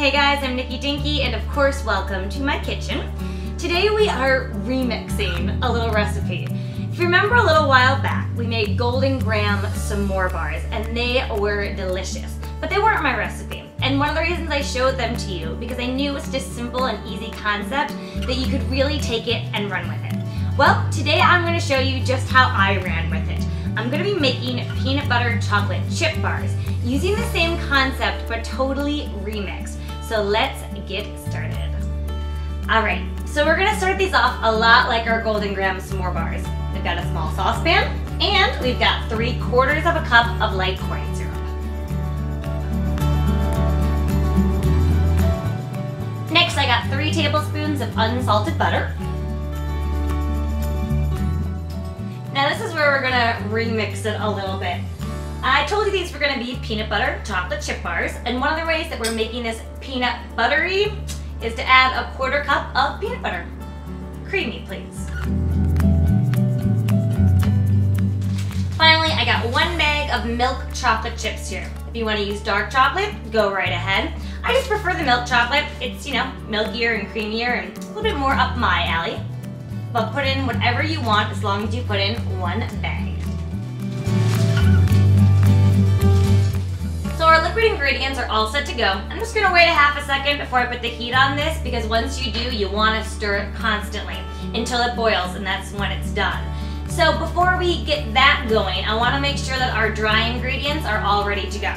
Hey guys, I'm Nikki Dinky, and of course welcome to my kitchen. Today we are remixing a little recipe. If you remember a little while back, we made Golden Graham s'more bars and they were delicious, but they weren't my recipe. And one of the reasons I showed them to you, because I knew it was just a simple and easy concept that you could really take it and run with it. Well, today I'm going to show you just how I ran with it. I'm going to be making peanut butter chocolate chip bars using the same concept but totally remixed. So let's get started. Alright, so we're going to start these off a lot like our Golden Graham s'more bars. We've got a small saucepan and we've got 3/4 of a cup of light corn syrup. Next I got 3 tablespoons of unsalted butter. Now this is where we're gonna remix it a little bit. I told you these were gonna be peanut butter chocolate chip bars, and one of the ways that we're making this peanut buttery is to add a 1/4 cup of peanut butter. Creamy, please. Finally, I got 1 bag of milk chocolate chips here. If you wanna use dark chocolate, go right ahead. I just prefer the milk chocolate. It's, milkier and creamier and a little bit more up my alley. But put in whatever you want as long as you put in 1 bag. So our liquid ingredients are all set to go. I'm just gonna wait a half a second before I put the heat on this, because once you do, you wanna stir it constantly until it boils, and that's when it's done. So before we get that going, I wanna make sure that our dry ingredients are all ready to go.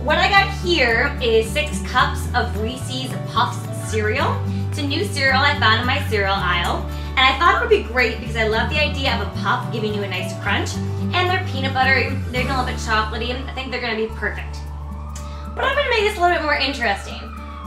What I got here is 6 cups of Reeses Puffs Cereal. It's a new cereal I found in my cereal aisle. And I thought it would be great because I love the idea of a puff giving you a nice crunch. And they're peanut butter, they're a little bit chocolatey, and I think they're gonna be perfect. But I'm gonna make this a little bit more interesting.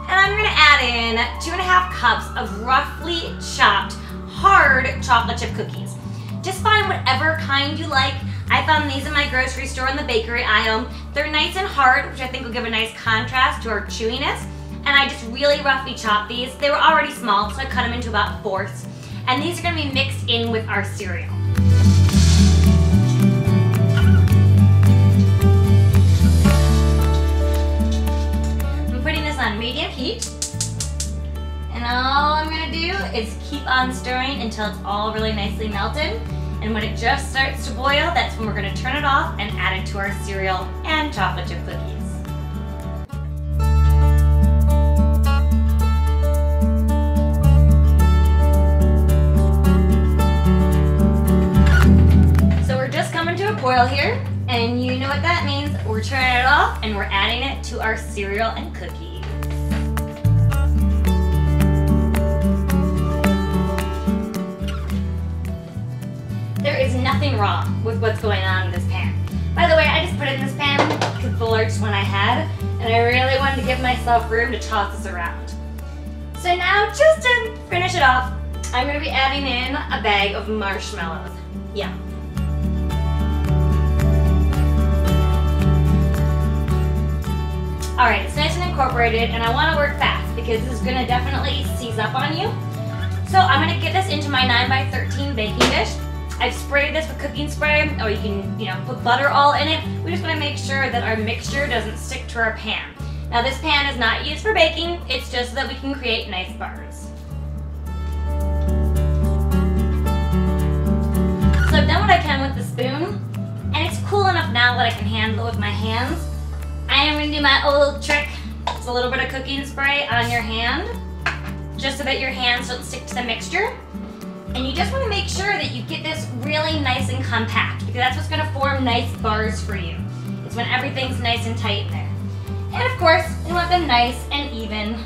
And I'm gonna add in 2½ cups of roughly chopped, hard chocolate chip cookies. Just find whatever kind you like. I found these in my grocery store in the bakery aisle. They're nice and hard, which I think will give a nice contrast to our chewiness. And I just really roughly chopped these. They were already small, so I cut them into about 4ths. And these are going to be mixed in with our cereal. I'm putting this on medium heat. And all I'm going to do is keep on stirring until it's all really nicely melted. And when it just starts to boil, that's when we're going to turn it off and add it to our cereal and chocolate chip cookies. Boil here, and you know what that means. We're turning it off and we're adding it to our cereal and cookies. There is nothing wrong with what's going on in this pan. By the way, I just put it in this pan because the largest one I had, and I really wanted to give myself room to toss this around. So now, just to finish it off, I'm going to be adding in a bag of marshmallows. Yeah. Alright, it's nice and incorporated, and I want to work fast because this is going to definitely seize up on you. So I'm going to get this into my 9x13 baking dish. I've sprayed this with cooking spray, or you can, put butter all in it. We just want to make sure that our mixture doesn't stick to our pan. Now this pan is not used for baking, it's just so that we can create nice bars. So I've done what I can with the spoon, and it's cool enough now that I can handle it with my hands. I am going to do my old trick. It's a little bit of cooking spray on your hand, just so that your hands don't stick to the mixture. And you just want to make sure that you get this really nice and compact, because that's what's going to form nice bars for you. It's when everything's nice and tight in there. And of course, you want them nice and even.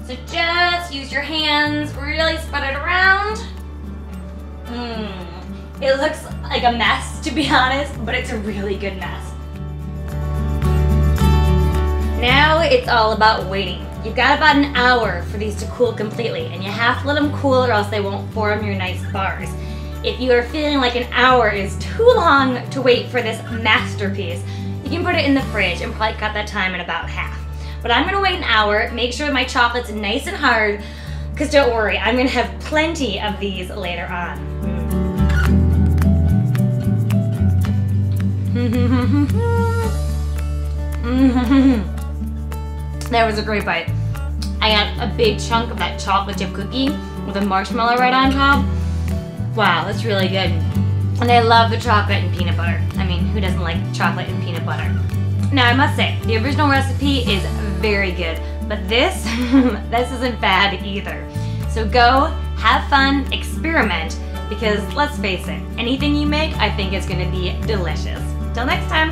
So just use your hands, really spread it around. It looks like a mess, to be honest, but it's a really good mess. Now it's all about waiting. You've got about an hour for these to cool completely, and you have to let them cool or else they won't form your nice bars. If you are feeling like an hour is too long to wait for this masterpiece, you can put it in the fridge and probably cut that time in about half. But I'm gonna wait an hour, make sure my chocolate's nice and hard, because don't worry, I'm gonna have plenty of these later on. That was a great bite. I got a big chunk of that chocolate chip cookie with a marshmallow right on top. Wow, that's really good. And I love the chocolate and peanut butter. I mean, who doesn't like chocolate and peanut butter? Now, I must say, the original recipe is very good, but this, this isn't bad either. So go, have fun, experiment, because let's face it, anything you make, I think is gonna be delicious. Till next time.